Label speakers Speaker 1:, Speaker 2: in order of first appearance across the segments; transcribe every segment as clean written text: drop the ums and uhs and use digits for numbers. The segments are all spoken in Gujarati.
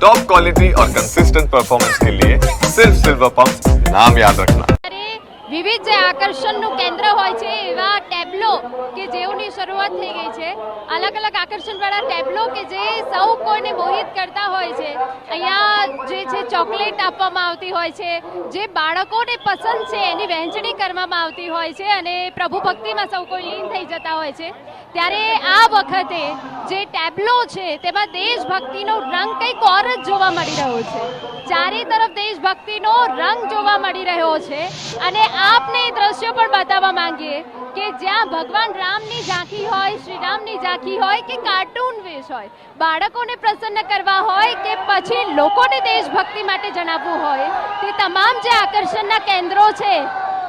Speaker 1: टॉप क्वालिटी और कंसिस्टेंट परफॉर्मेंस के लिए सिर्फ सिल्वर पंप नाम याद रखना।
Speaker 2: વિવિધ જે આકર્ષણનું કેન્દ્ર હોય છે એવા ટેબ્લો કે જેઓની શરૂઆત થઈ ગઈ છે, અલગ અલગ આકર્ષણવાળા ટેબ્લો કે જે સૌ કોઈને મોહિત કરતા હોય છે। અહીંયા જે છે ચોકલેટ આપવામાં આવતી હોય છે, જે બાળકોને પસંદ છે એની વહેંચણી કરવામાં આવતી હોય છે અને પ્રભુ ભક્તિમાં સૌ કોઈ લીન થઈ જતા હોય છે। ત્યારે આ વખતે જે ટેબ્લો છે તેમાં દેશભક્તિનો રંગ કંઈક ઓર જ જોવા મળી રહ્યો છે। ચારે તરફ દેશભક્તિનો રંગ જોવા મળી રહ્યો છે અને આપને એ દ્રશ્યો પણ બતાવવા માંગીએ કે જ્યાં ભગવાન રામની ઝાંખી હોય, શ્રી રામની ઝાંખી હોય કે કાર્ટૂન વેશ હોય, બાળકોને પ્રસન્ન કરવા હોય કે પછી લોકોને દેશભક્તિ માટે જણાવવું હોય, તે તમામ જે આકર્ષણના કેન્દ્રો છે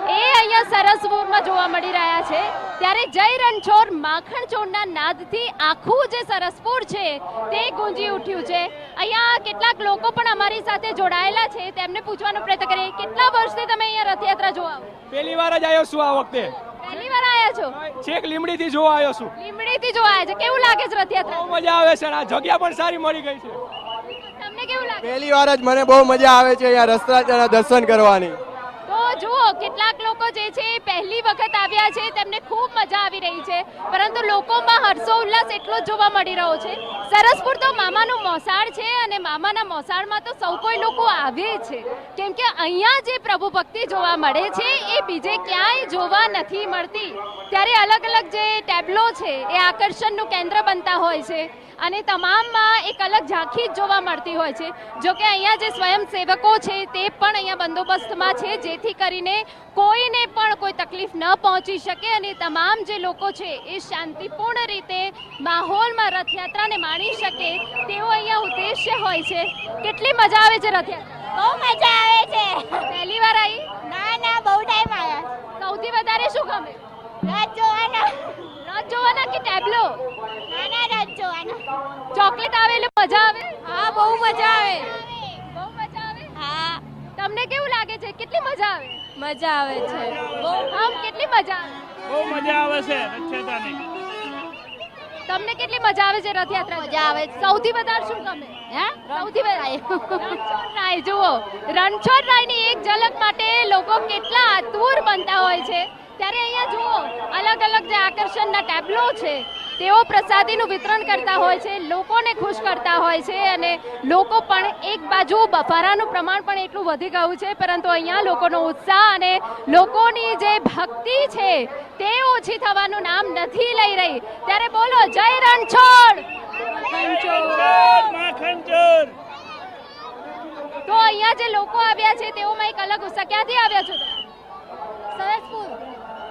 Speaker 2: એ અહીંયા સરસપુરમાં જોવા મળી રહ્યા છે। ત્યારે જય રણછોડ માખણ ચોરના નાદથી આખું જે સરસપુર છે તે ગુંજી ઉઠ્યું છે। અહીંયા કેટલાક લોકો પણ અમારી સાથે જોડાયેલા છે, તેમને પૂછવાનો પ્રયત્ન કરીએ, કેટલા વર્ષથી તમે અહીંયા રથયાત્રા જોવા?
Speaker 3: પહેલી વાર જ આવ્યો છું આ વખતે।
Speaker 2: પહેલી વાર આવ્યા છો?
Speaker 3: છેક લીમડીથી જોવા આવ્યો છું।
Speaker 2: લીમડીથી જોવા આવ્યા છે, કેવું લાગે છે રથયાત્રા?
Speaker 3: બહુ મજા આવે છે, આ જગ્યા પણ સારી મળી ગઈ છે।
Speaker 2: તમને કેવું લાગે?
Speaker 4: પહેલી વાર જ મને બહુ મજા આવે છે અહીંયા રસ્તાના દર્શન કરવાની।
Speaker 2: તો જુઓ, કેટલાક લોકો જે છે પહેલી વખત આવ્યા છે, તેમને ખૂબ મજા આવી રહી છે, પરંતુ લોકોમાં હર્ષોલ્લાસ એટલો જ જોવા મળી રહ્યો છે। સરસપુર તો મામાનું મોસાળ છે અને મામાના મોસાળમાં તો સૌ કોઈ લોકો આવે છે, કેમ કે અહીંયા જે પ્રભુ ભક્તિ જોવા મળે છે એ બીજે ક્યાંય જોવા નથી મળતી। ત્યારે અલગ અલગ જે ટેબ્લો છે એ આકર્ષણનું કેન્દ્ર બનતા હોય છે અને તમામમાં એક અલગ ઝાંખી જ જોવા મળતી હોય છે। જો કે અહીંયા જે સ્વયંસેવકો છે તે પણ અહીંયા બંદોબસ્તમાં છે, જેથી કરીને કોઈને પણ કોઈ તકલીફ ન પહોંચી શકે અને તમામ જે લોકો છે એ શાંતિપૂર્ણ રીતે માહોલમાં રથયાત્રાને માણી શકે તેવો અહીંયા ઉદ્દેશ્ય હોય છે। કેટલી મજા આવે છે રથયાત્રા?
Speaker 5: બહુ મજા આવે છે।
Speaker 2: પહેલી વાર આવી?
Speaker 5: ના, બહુ ટાઈમ આવ્યા।
Speaker 2: સૌથી વધારે શું ગમે?
Speaker 5: રાત જોવાના।
Speaker 2: રથ જોવાના કે ટેબ્લો?
Speaker 5: ના, રાત જોવાના।
Speaker 2: ચોકલેટ આવે એટલે મજા આવે?
Speaker 5: હા, બહુ મજા આવે।
Speaker 2: બહુ મજા આવે?
Speaker 5: હા,
Speaker 2: તમને કેવું લાગે છે? કેટલી મજા આવે?
Speaker 5: મજા આવે છે બહુ।
Speaker 2: આમ કેટલી મજા આવે?
Speaker 3: બહુ મજા આવે છે રથયાત્રાની।
Speaker 2: તમને કેટલી મજા આવે છે રથયાત્રા?
Speaker 5: મજા આવે છે।
Speaker 2: સૌથી વધારે શું ગમે?
Speaker 5: હે?
Speaker 2: સૌથી વધારે રણછોડ રાય। જુઓ, રણછોડ રાયની એક ઝલક માટે લોકો કેટલા આતુર બનતા હોય છે। ત્યારે અહીંયા જુઓ, અલગ અલગ જે આકર્ષણના ટેબ્લો છે તેઓ પ્રસાદીનું વિતરણ કરતા હોય છે, લોકોને ખુશ કરતા હોય છે અને લોકો પણ એક બાજુ બફારાનું પ્રમાણ પણ એટલું વધી ગયું છે, પરંતુ અહીંયા લોકોનો ઉત્સાહ અને લોકોની જે ભક્તિ છે તે ઓછી થવાનું નામ નથી લઈ રહી। ત્યારે બોલો જય રણછોડ! તો અહીંયા જે લોકો આવ્યા છે તેઓમાં એક અલગ ઉત્સાહ। ક્યાંથી આવ્યા છો? સરસપુર।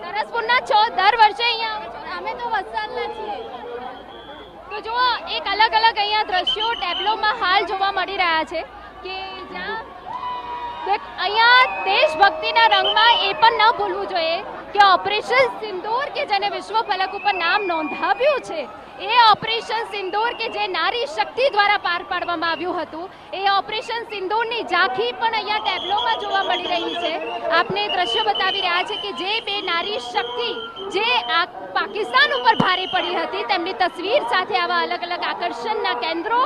Speaker 2: સરસપુરના છો? દર વર્ષે અહીંયા આવે છો? અમે તો વલસાડના છીએ। તો જુઓ, એક અલગ અલગ અહીંયા દ્રશ્યો ટેબ્લોમાં હાલ જોવા મળી રહ્યા છે કે જ્યાં અહીંયા દેશભક્તિના રંગમાં એ પણ ન ભૂલવું જોઈએ કે ઓપરેશન સિંદૂર કે જેને વિશ્વ ફલક ઉપર નામ નોંધાવ્યું છે, એ ઓપરેશન સિંદૂર કે જે નારી શક્તિ દ્વારા પાર પાડવામાં આવ્યું હતું, એ ઓપરેશન સિંદૂરની ઝાંખી પણ અહીંયા ટેબ્લોમાં જોવા મળી રહી છે। આપને દ્રશ્ય બતાવી રહ્યા છે કે જે બે નારી શક્તિ જે આ પાકિસ્તાન ઉપર ભારે પડી હતી, તેમની તસવીર સાથે આવા અલગ અલગ આકર્ષણના કેન્દ્રો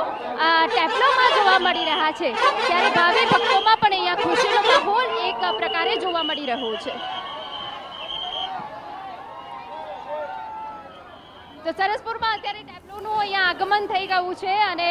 Speaker 2: ટેબ્લોમાં જોવા મળી રહ્યા છે। ત્યારે ભાવિ ભક્તોમાં પણ અહીંયા ખુશીનો માહોલ એક પ્રકારે જોવા મળી રહ્યો છે। તો સરસપુરમાં અત્યારે ટેબ્લોનું અહીંયા આગમન થઈ ગયું છે અને